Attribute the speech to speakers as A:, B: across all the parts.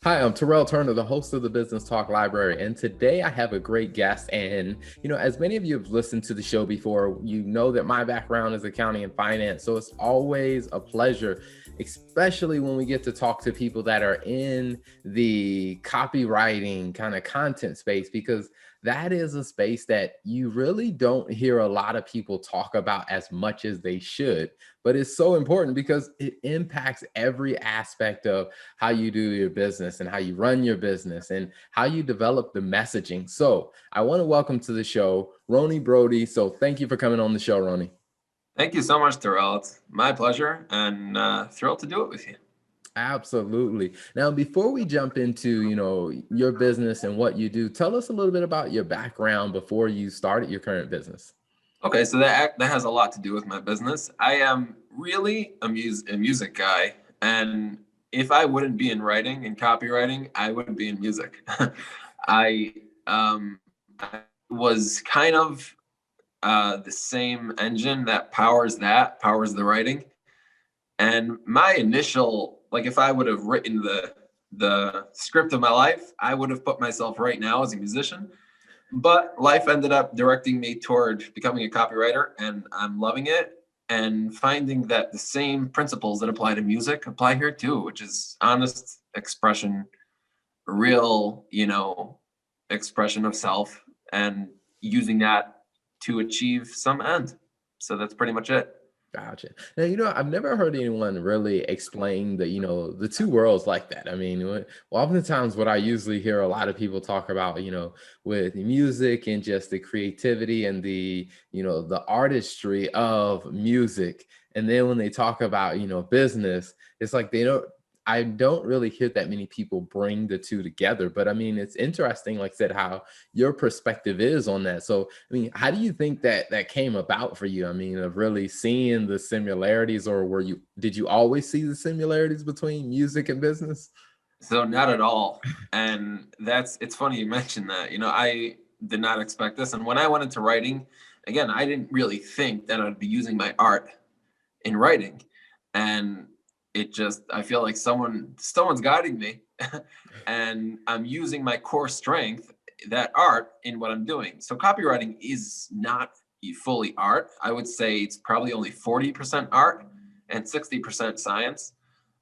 A: Hi, I'm Terrell Turner, the host of the Business Talk Library, and today I have a great guest. And as many of you have listened to the show before, you know that my background is accounting and finance, so it's always a pleasure, especially when we get to talk to people that are in the copywriting kind of content space, because that is a space that you really don't hear a lot of people talk about as much as they should. But it's so important because it impacts every aspect of how you do your business and how you run your business and how you develop the messaging. So I want to welcome to the show, Roni Broyde. So thank you for coming on the show, Roni.
B: Thank you so much, Terrell. It's my pleasure and thrilled to do it with you.
A: Absolutely. Now, before we jump into, your business and what you do, tell us a little bit about your background before you started your current business.
B: Okay, so that has a lot to do with my business. I am really a music guy, and if I wouldn't be in writing and copywriting, I wouldn't be in music. I I was kind of the same engine that powers the writing. And my initial, like, if I would have written the script of my life, I would have put myself right now as a musician. But life ended up directing me toward becoming a copywriter, and I'm loving it and finding that the same principles that apply to music apply here too, which is honest expression, real, expression of self, and using that to achieve some end. So that's pretty much it.
A: Gotcha. Now, I've never heard anyone really explain the two worlds like that. I mean, oftentimes what I usually hear a lot of people talk about, with music and just the creativity and the artistry of music. And then when they talk about, business, it's like I don't really hear that many people bring the two together. But I mean, it's interesting, like I said, how your perspective is on that. So, I mean, how do you think that came about for you? I mean, of really seeing the similarities, or did you always see the similarities between music and business?
B: So not at all. And it's funny you mentioned that. I did not expect this. And when I went into writing, again, I didn't really think that I'd be using my art in writing. And I feel like someone's guiding me and I'm using my core strength, that art, in what I'm doing. So copywriting is not fully art. I would say it's probably only 40% art and 60% science.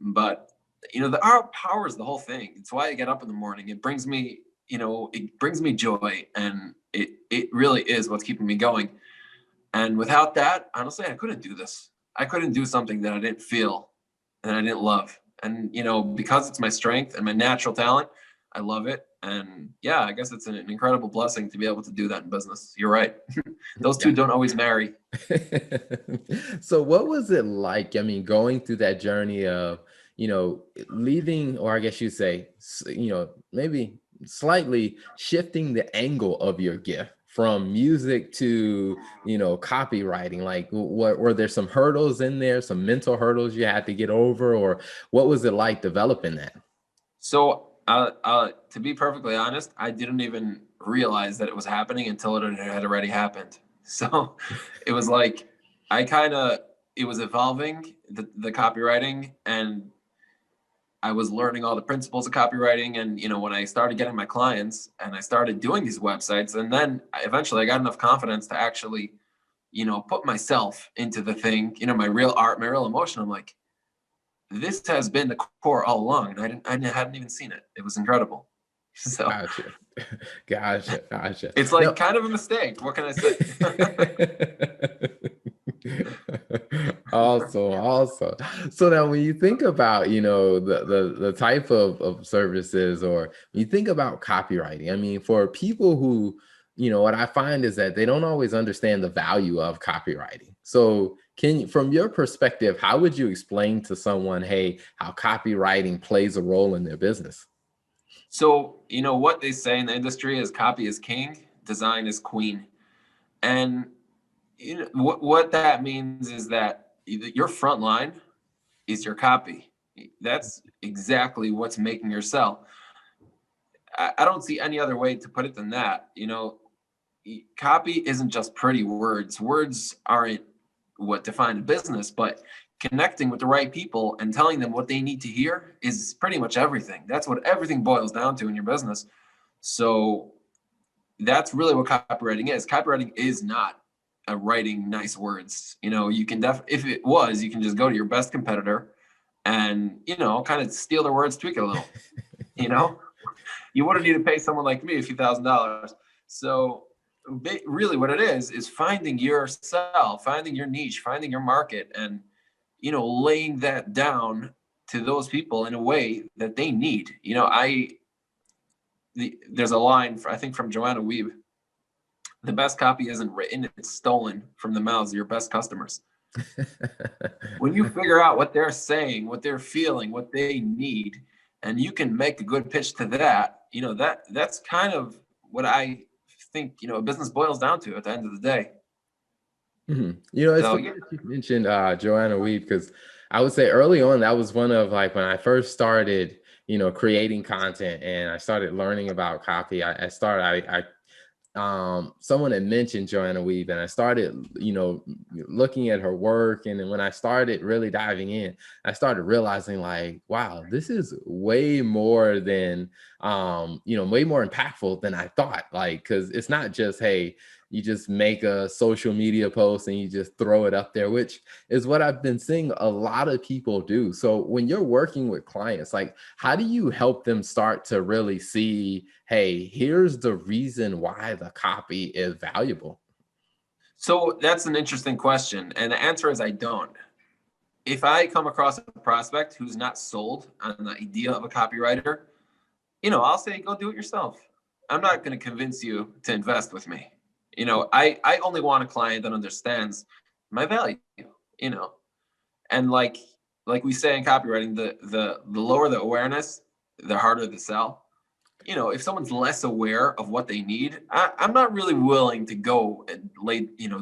B: But the art powers the whole thing. It's why I get up in the morning. It brings me joy, and it really is what's keeping me going. And without that, honestly, I couldn't do this. I couldn't do something that I didn't feel and I didn't love. And because it's my strength and my natural talent, I love it. And yeah, I guess it's an incredible blessing to be able to do that in business. You're right. Those two don't always marry.
A: So what was it like? I mean, going through that journey of, leaving, or I guess you'd say, maybe slightly shifting the angle of your gift from music to, copywriting. Like, what were there some hurdles in there, some mental hurdles you had to get over, or what was it like developing that?
B: So, to be perfectly honest, I didn't even realize that it was happening until it had already happened. So it was like, it was evolving, the copywriting, and I was learning all the principles of copywriting. And, when I started getting my clients and I started doing these websites, and then eventually I got enough confidence to actually, put myself into the thing, my real art, my real emotion. I'm like, this has been the core all along. And I hadn't even seen it. It was incredible. So
A: Gotcha. Gotcha.
B: it's like kind of a mistake. What can I say?
A: Also. So now when you think about, the type of services, or when you think about copywriting, I mean, for people who, what I find is that they don't always understand the value of copywriting. So from your perspective, how would you explain to someone, hey, how copywriting plays a role in their business?
B: So, what they say in the industry is copy is king, design is queen. And what that means is that your front line is your copy. That's exactly what's making your sell. I don't see any other way to put it than that. Copy isn't just pretty words. Words aren't what define a business, but connecting with the right people and telling them what they need to hear is pretty much everything. That's what everything boils down to in your business. So that's really what copywriting is. Copywriting is not writing nice words. You can if it was, you can just go to your best competitor and, kind of steal their words, tweak it a little, you wouldn't need to pay someone like me a few $1,000s. So really what it is finding yourself, finding your niche, finding your market, and, laying that down to those people in a way that they need. There's a line, I think, from Joanna Weeb: the best copy isn't written, it's stolen from the mouths of your best customers. When you figure out what they're saying, what they're feeling, what they need, and you can make a good pitch to that, that's kind of what I think, a business boils down to at the end of the day.
A: Mm-hmm. It's funny that you mentioned Joanna Weeb, because I would say early on, that was one of, like, when I first started, creating content and I started learning about copy. Someone had mentioned Joanna Weeb, and I started, looking at her work. And then when I started really diving in, I started realizing, like, wow, this is way more than, way more impactful than I thought. Like, because it's not just, hey, you just make a social media post and you just throw it up there, which is what I've been seeing a lot of people do. So when you're working with clients, like, how do you help them start to really see, hey, here's the reason why the copy is valuable?
B: So that's an interesting question. And the answer is I don't. If I come across a prospect who's not sold on the idea of a copywriter, I'll say, go do it yourself. I'm not going to convince you to invest with me. I only want a client that understands my value, and like we say in copywriting, the lower the awareness, the harder the sell. If someone's less aware of what they need, I'm not really willing to go and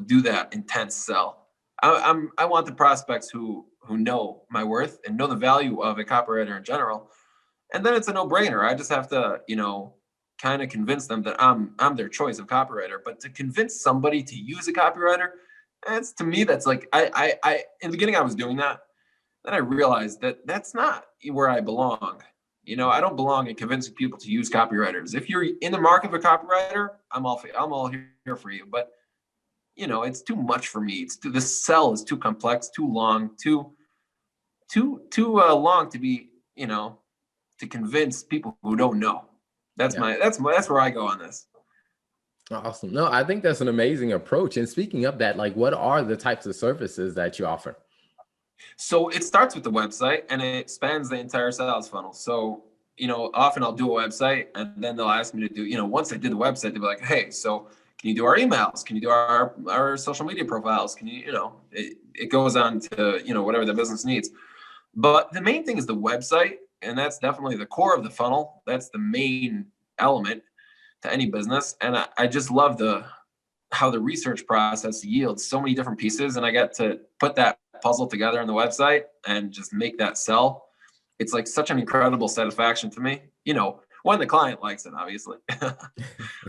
B: do that intense sell. I want the prospects who know my worth and know the value of a copywriter in general. And then it's a no-brainer. I just have to, kind of convince them that I'm their choice of copywriter. But to convince somebody to use a copywriter, to me, that's like, I in the beginning I was doing that. Then I realized that that's not where I belong. I don't belong in convincing people to use copywriters. If you're in the market of a copywriter, I'm all here for you. But it's too much for me. The sell is too complex, too long, too long to be, to convince people who don't know. That's where I go on this.
A: Awesome. No, I think that's an amazing approach. And speaking of that, like, what are the types of services that you offer?
B: So it starts with the website and it spans the entire sales funnel. So, often I'll do a website and then they'll ask me to do, once I did the website, they'll be like, hey, so can you do our emails? Can you do our social media profiles? Can you, it goes on to, whatever the business needs. But the main thing is the website. And that's definitely the core of the funnel. That's the main element to any business. And I just love how the research process yields so many different pieces. And I get to put that puzzle together on the website and just make that sell. It's like such an incredible satisfaction to me. When the client likes it, obviously.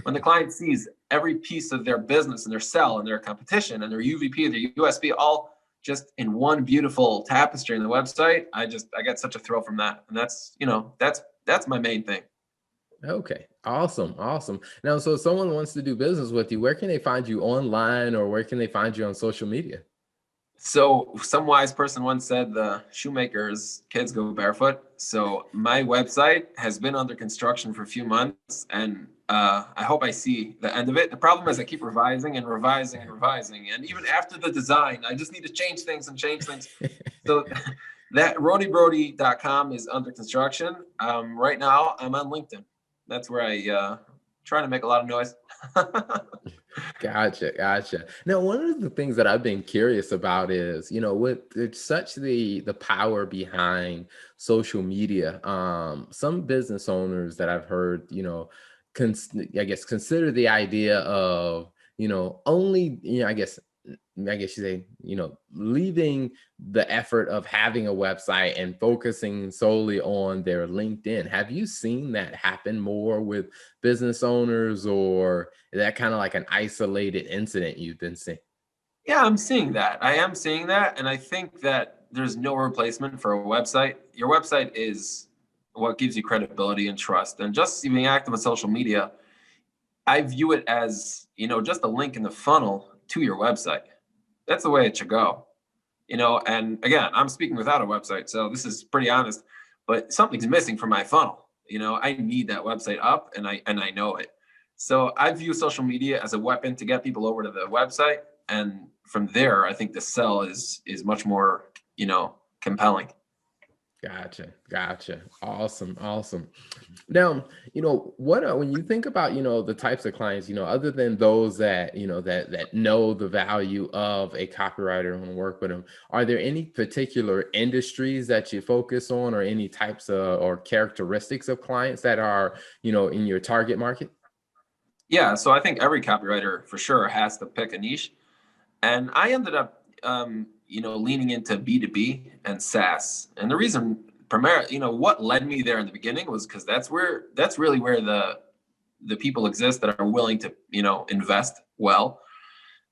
B: When the client sees every piece of their business and their sell and their competition and their UVP, their USP, all just in one beautiful tapestry in the website, I get such a thrill from that. And that's my main thing.
A: Okay. Awesome. Now, so if someone wants to do business with you, where can they find you online, or where can they find you on social media?
B: So some wise person once said the shoemaker's kids go barefoot. So my website has been under construction for a few months, and I hope I see the end of it. The problem is I keep revising. And even after the design, I just need to change things. So that RoniBroyde.com is under construction. Right now I'm on LinkedIn. That's where I try to make a lot of noise.
A: Gotcha. Now, one of the things that I've been curious about is, with such the power behind social media, some business owners that I've heard, consider the idea of, only, I guess you say, leaving the effort of having a website and focusing solely on their LinkedIn. Have you seen that happen more with business owners, or is that kind of like an isolated incident you've been seeing?
B: Yeah, I'm seeing that. I am seeing that. And I think that there's no replacement for a website. Your website is what gives you credibility and trust. And just being active on social media, I view it as, just a link in the funnel to your website. That's the way it should go. And again, I'm speaking without a website, so this is pretty honest, but something's missing from my funnel. I need that website up, and I know it. So I view social media as a weapon to get people over to the website. And from there, I think the sell is much more, compelling.
A: Gotcha. Awesome. Now, what when you think about, the types of clients, other than those that, that know the value of a copywriter and work with them, are there any particular industries that you focus on, or any types of or characteristics of clients that are, in your target market?
B: Yeah. So I think every copywriter for sure has to pick a niche. And I ended up, leaning into B2B and SaaS. And the reason primarily, what led me there in the beginning was because that's really where the people exist that are willing to, invest well.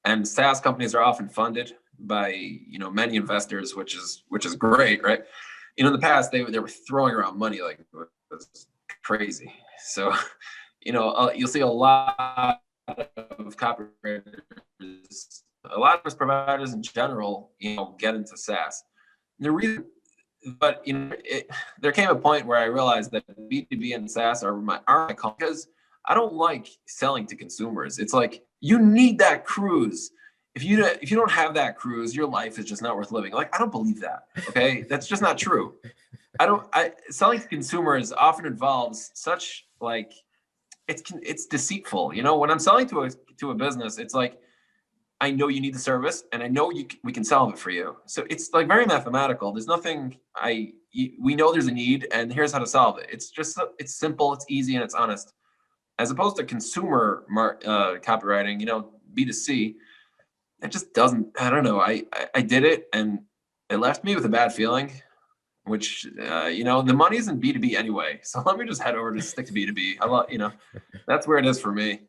B: And SaaS companies are often funded by, many investors, which is great, right? In the past, they were throwing around money like it was crazy. So, you'll see a lot of copywriters, a lot of providers in general, get into SaaS. The reason, but there came a point where I realized that B2B and SaaS are my call, because I don't like selling to consumers. It's like, you need that cruise. If you don't have that cruise, your life is just not worth living. Like, I don't believe that. Okay, that's just not true. Selling to consumers often involves such like, it's deceitful. When I'm selling to a business, it's like, I know you need the service, and I know we can solve it for you. So it's like very mathematical. There's nothing we know there's a need, and here's how to solve it. It's simple, it's easy, and it's honest. As opposed to consumer copywriting, B2C, it just doesn't. I don't know. I did it, and it left me with a bad feeling. Which the money's in B2B anyway. So let me just head over to stick to B2B. That's where it is for me.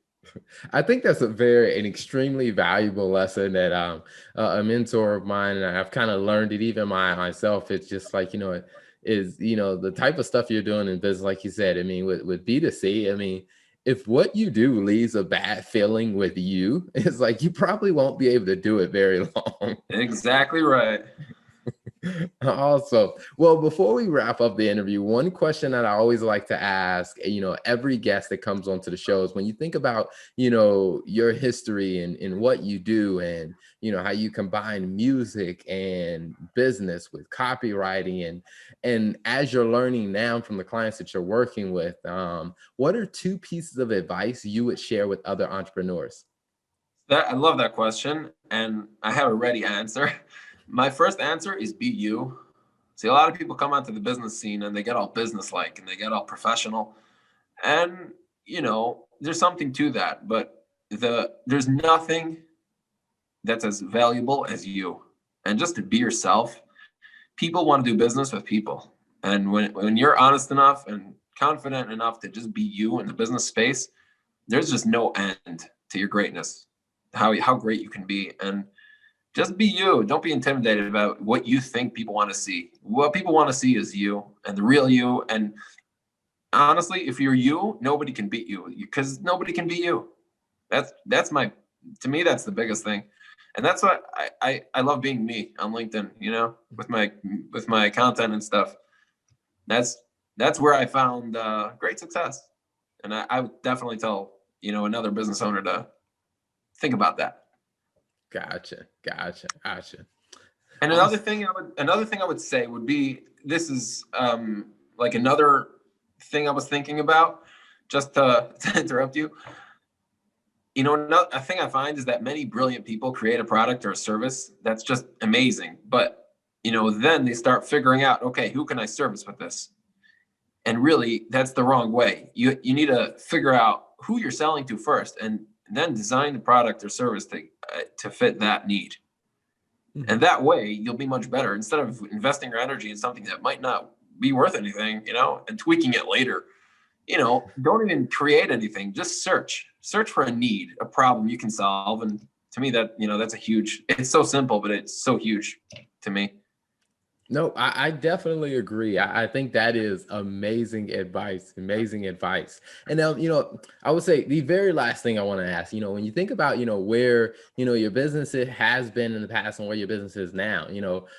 A: I think that's an extremely valuable lesson that a mentor of mine, and I've kind of learned it even myself. It's just like, it is, the type of stuff you're doing in business, like you said, I mean, with B2C, I mean, if what you do leaves a bad feeling with you, it's like, you probably won't be able to do it very long.
B: Exactly right.
A: Awesome. Well, before we wrap up the interview, one question that I always like to ask, every guest that comes onto the show is, when you think about, your history and what you do, and, how you combine music and business with copywriting, and as you're learning now from the clients that you're working with, what are 2 pieces of advice you would share with other entrepreneurs?
B: I love that question, and I have a ready answer. My first answer is be you. See, a lot of people come onto the business scene and they get all business-like and they get all professional. And, there's something to that, but there's nothing that's as valuable as you. And just to be yourself, people want to do business with people. And when you're honest enough and confident enough to just be you in the business space, there's just no end to your greatness, how great you can be. And just be you. Don't be intimidated about what you think people want to see. What people want to see is you, and the real you. And honestly, if you're you, nobody can beat you, because nobody can beat you. To me, that's the biggest thing. And that's what I love, being me on LinkedIn, with my content and stuff. That's where I found great success. And I would definitely tell, another business owner to think about that.
A: Gotcha.
B: And another thing I would say would be, this is like another thing I was thinking about, just to interrupt you. A thing I find is that many brilliant people create a product or a service that's just amazing, but then they start figuring out, okay, who can I service with this? And really, that's the wrong way. You need to figure out who you're selling to first, and then design the product or service to fit that need. Mm-hmm. And that way you'll be much better, instead of investing your energy in something that might not be worth anything, and tweaking it later. Don't even create anything. Just search for a need, a problem you can solve. And to me, that, that's it's so simple, but it's so huge to me.
A: No, I definitely agree. I think that is amazing advice, amazing advice. And I would say the very last thing I want to ask, when you think about, where, your business has been in the past and where your business is now,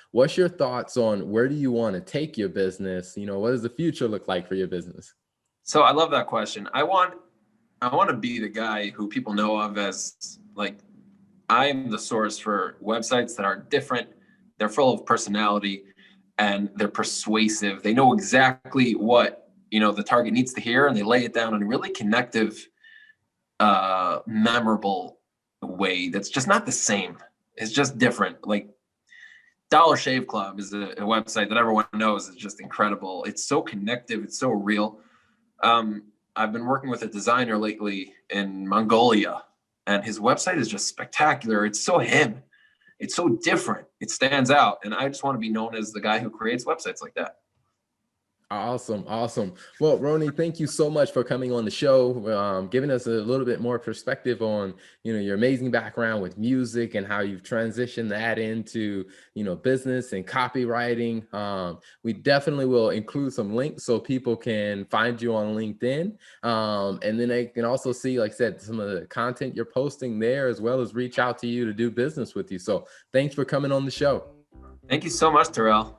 A: what's your thoughts on where do you want to take your business? What does the future look like for your business?
B: So I love that question. I want to be the guy who people know of as like, I am the source for websites that are different. They're full of personality and they're persuasive. They know exactly what, the target needs to hear, and they lay it down in a really connective, memorable way that's just not the same. It's just different. Like Dollar Shave Club is a website that everyone knows is just incredible. It's so connective. It's so real. I've been working with a designer lately in Mongolia, and his website is just spectacular. It's so him. It's so different. It stands out. And I just want to be known as the guy who creates websites like that.
A: Awesome. Awesome. Well, Roni, thank you so much for coming on the show, giving us a little bit more perspective on, your amazing background with music and how you've transitioned that into, business and copywriting. We definitely will include some links so people can find you on LinkedIn. And then they can also see, like I said, some of the content you're posting there, as well as reach out to you to do business with you. So thanks for coming on the show.
B: Thank you so much, Terrell.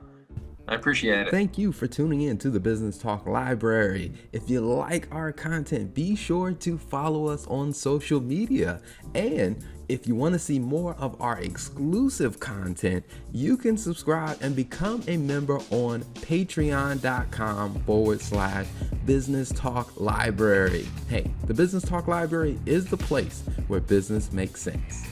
B: I appreciate it.
A: Thank you for tuning in to the Business Talk Library. If you like our content, be sure to follow us on social media. And if you want to see more of our exclusive content, you can subscribe and become a member on patreon.com/Business Talk Library. Hey, the Business Talk Library is the place where business makes sense.